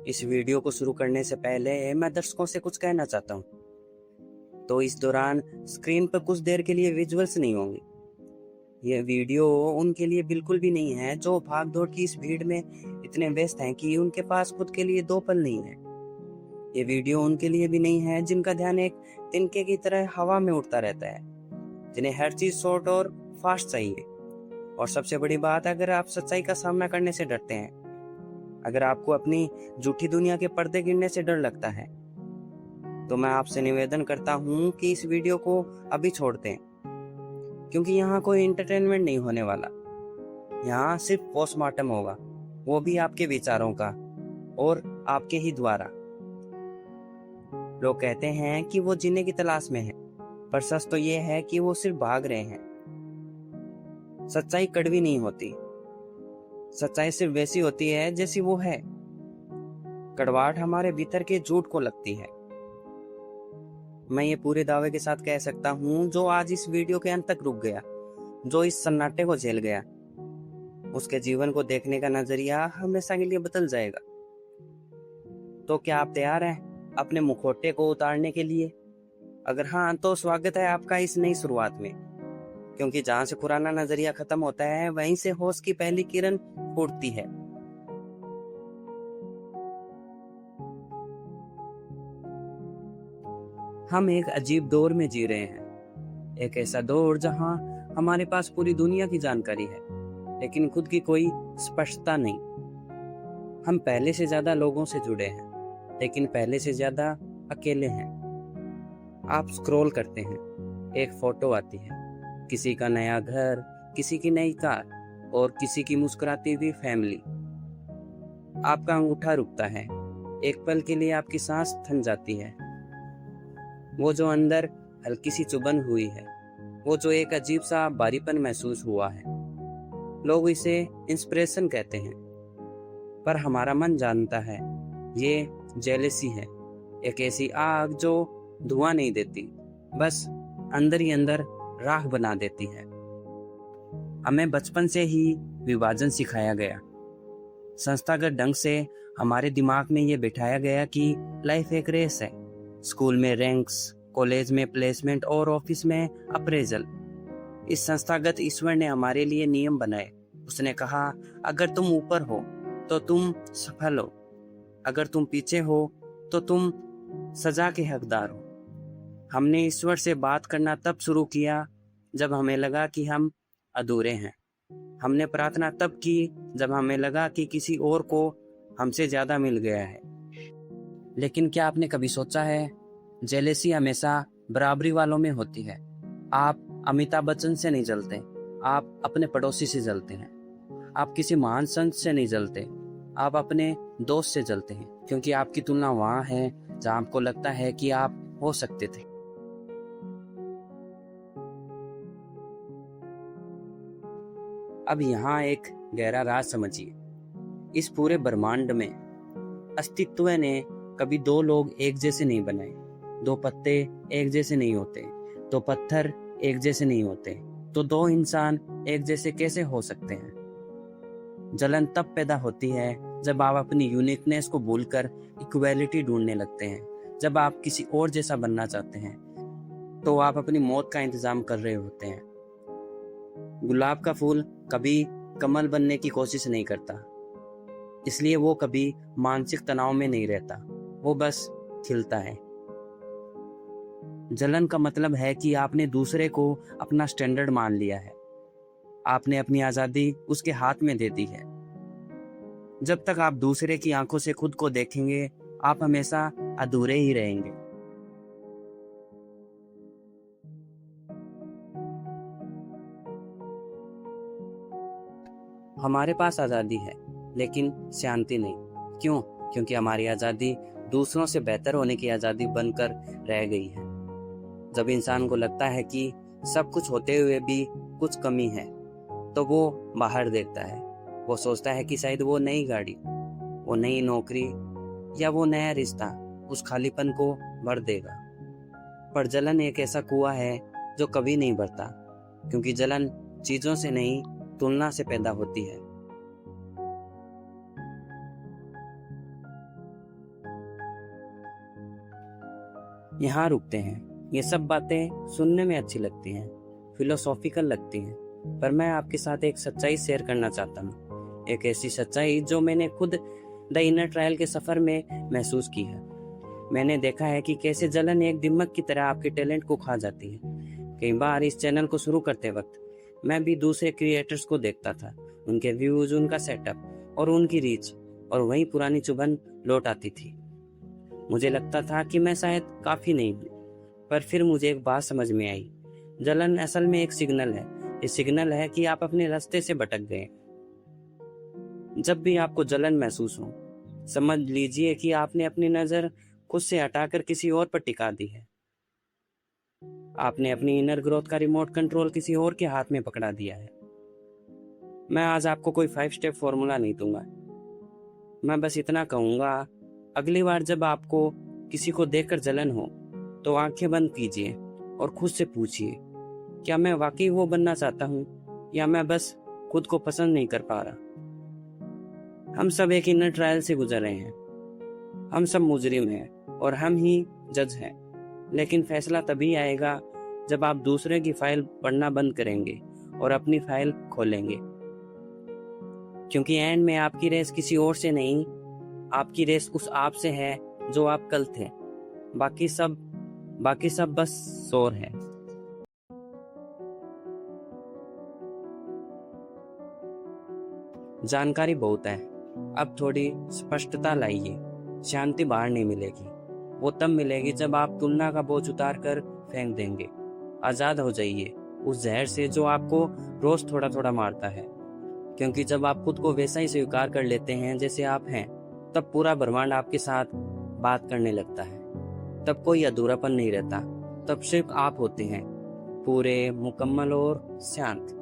इस वीडियो को शुरू करने से पहले मैं दर्शकों से कुछ कहना चाहता हूँ। तो इस दौरान स्क्रीन पर कुछ देर के लिए विजुअल्स नहीं होंगे। ये वीडियो उनके लिए बिल्कुल भी नहीं है जो भाग दौड़ की इस भीड़ में इतने व्यस्त हैं कि उनके पास खुद के लिए दो पल नहीं है। ये वीडियो उनके लिए भी नहीं है जिनका ध्यान एक तिनके की तरह हवा में उड़ता रहता है, जिन्हें हर चीज शॉर्ट और फास्ट चाहिए। और सबसे बड़ी बात, अगर आप सच्चाई का सामना करने से डरते हैं, अगर आपको अपनी झूठी दुनिया के पर्दे गिरने से डर लगता है, तो मैं आपसे निवेदन करता हूँ कि इस वीडियो को अभी छोड़ दें, क्योंकि यहाँ कोई एंटरटेनमेंट नहीं होने वाला। यहाँ सिर्फ पोस्टमार्टम होगा, वो भी आपके विचारों का और आपके ही द्वारा। लोग कहते हैं कि वो जीने की तलाश में है, पर सच तो ये है कि वो सिर्फ भाग रहे हैं। सच्चाई कड़वी नहीं होती, सच्चाई सिर्फ वैसी होती है जैसी वो है। कड़वाहट हमारे भीतर के झूठ को लगती है। मैं ये पूरे दावे के साथ कह सकता हूँ, जो आज इस वीडियो के अंत तक रुक गया, जो इस सन्नाटे को झेल गया, उसके जीवन को देखने का नजरिया हमेशा के लिए बदल जाएगा। तो क्या आप तैयार हैं अपने मुखौटे को उतारने के लिए? अगर हाँ, तो स्वागत है आपका इस नई शुरुआत में, क्योंकि जहां से पुराना नजरिया खत्म होता है, वहीं से होश की पहली किरण फूटती है। हम एक अजीब दौर में जी रहे हैं, एक ऐसा दौर जहां हमारे पास पूरी दुनिया की जानकारी है, लेकिन खुद की कोई स्पष्टता नहीं। हम पहले से ज्यादा लोगों से जुड़े हैं, लेकिन पहले से ज्यादा अकेले हैं। आप स्क्रॉल करते हैं, एक फोटो आती है, किसी का नया घर, किसी की नई कार और किसी की मुस्कुराती हुई फैमिली। आपका अंगूठा रुकता है, एक पल के लिए आपकी सांस थम जाती है। वो जो अंदर हल्की सी चुभन हुई है, वो जो एक अजीब सा भारीपन महसूस हुआ है, लोग इसे इंस्पिरेशन कहते हैं, पर हमारा मन जानता है ये जेलेसी है। एक ऐसी आग जो धुआं नहीं देती, बस अंदर ही अंदर राख बना देती है। हमें बचपन से ही विभाजन सिखाया गया। संस्थागत ढंग से हमारे दिमाग में ये बिठाया गया कि लाइफ एक रेस है। स्कूल में रैंक्स, कॉलेज में प्लेसमेंट और ऑफिस में अप्रेजल। इस संस्थागत ईश्वर ने हमारे लिए नियम बनाए। उसने कहा, अगर तुम ऊपर हो तो तुम सफल हो, अगर तुम पीछे हो तो तुम सजा के हकदार हो। हमने ईश्वर से बात करना तब शुरू किया जब हमें लगा कि हम अधूरे हैं। हमने प्रार्थना तब की जब हमें लगा कि किसी और को हमसे ज्यादा मिल गया है। लेकिन क्या आपने कभी सोचा है, जेलेसी हमेशा बराबरी वालों में होती है। आप अमिताभ बच्चन से नहीं जलते, आप अपने पड़ोसी से जलते हैं। आप किसी महान संत से नहीं जलते, आप अपने दोस्त से जलते हैं, क्योंकि आपकी तुलना वहां है जहां आपको लगता है कि आप हो सकते थे। अब यहाँ एक गहरा राज समझिए। इस पूरे ब्रह्मांड में अस्तित्व ने कभी दो लोग एक जैसे नहीं बनाए। दो पत्ते एक जैसे नहीं होते, दो पत्थर एक जैसे नहीं होते, तो दो इंसान एक जैसे कैसे हो सकते हैं? जलन तब पैदा होती है जब आप अपनी यूनिकनेस को भूलकर इक्वालिटी ढूंढने लगते हैं। जब आप किसी और जैसा बनना चाहते हैं, तो आप अपनी मौत का इंतजाम कर रहे होते हैं। गुलाब का फूल कभी कमल बनने की कोशिश नहीं करता, इसलिए वो कभी मानसिक तनाव में नहीं रहता, वो बस खिलता है। जलन का मतलब है कि आपने दूसरे को अपना स्टैंडर्ड मान लिया है। आपने अपनी आजादी उसके हाथ में दे दी है। जब तक आप दूसरे की आंखों से खुद को देखेंगे, आप हमेशा अधूरे ही रहेंगे। हमारे पास आजादी है, लेकिन शांति नहीं। क्यों? क्योंकि हमारी आजादी दूसरों से बेहतर होने की आजादी बनकर रह गई है। जब इंसान को लगता है कि सब कुछ होते हुए भी कुछ कमी है, तो वो बाहर देखता है। वो सोचता है कि शायद वो नई गाड़ी, वो नई नौकरी या वो नया रिश्ता उस खालीपन को भर देगा। पर जलन एक ऐसा कुआं है जो कभी नहीं भरता, क्योंकि जलन चीजों से नहीं, तुलना से पैदा होती है। यहाँ रुकते हैं। ये सब बातें सुनने में अच्छी लगती हैं, फिलोसॉफिकल लगती हैं, पर मैं आपके साथ एक सच्चाई शेयर करना चाहता हूँ। एक ऐसी सच्चाई जो मैंने खुद द इनर ट्रायल के सफर में महसूस की है। मैंने देखा है कि कैसे जलन एक दिमाग की तरह आपके टैलेंट को खा जाती है। कई बार इस चैनल को शुरू करते वक्त मैं भी दूसरे क्रिएटर्स को देखता था, उनके व्यूज, उनका सेटअप और उनकी रीच, और वही पुरानी चुभन लौट आती थी। मुझे लगता था कि मैं शायद काफी नहीं हूँ, पर फिर मुझे एक बात समझ में आई। जलन असल में एक सिग्नल है। ये सिग्नल है कि आप अपने रास्ते से भटक गए। जब भी आपको जलन महसूस हो, समझ लीजिए कि आपने अपनी नजर खुद से हटाकर किसी और पर टिका दी है। आपने अपनी इनर ग्रोथ का रिमोट कंट्रोल किसी और के हाथ में पकड़ा दिया है। मैं आज आपको कोई 5 स्टेप फॉर्मूला नहीं दूंगा। मैं बस इतना कहूंगा, अगली बार जब आपको किसी को देखकर जलन हो तो आंखें बंद कीजिए और खुद से पूछिए, क्या मैं वाकई वो बनना चाहता हूँ या मैं बस खुद को पसंद नहीं कर पा रहा। हम सब एक इनर ट्रायल से गुजर रहे हैं। हम सब मुजरिम हैं और हम ही जज हैं, लेकिन फैसला तभी आएगा जब आप दूसरे की फाइल पढ़ना बंद करेंगे और अपनी फाइल खोलेंगे। क्योंकि एंड में आपकी रेस किसी और से नहीं, आपकी रेस उस आप से है जो आप कल थे। बाकी सब बस शोर है। जानकारी बहुत है, अब थोड़ी स्पष्टता लाइए। शांति बाहर नहीं मिलेगी, वो तब मिलेगी जब आप तुलना का बोझ उतार कर फेंक देंगे। आजाद हो जाइए उस जहर से जो आपको रोज थोड़ा थोड़ा मारता है। क्योंकि जब आप खुद को वैसा ही स्वीकार कर लेते हैं जैसे आप हैं, तब पूरा ब्रह्मांड आपके साथ बात करने लगता है। तब कोई अधूरापन नहीं रहता, तब सिर्फ आप होते हैं, पूरे, मुकम्मल और शांत।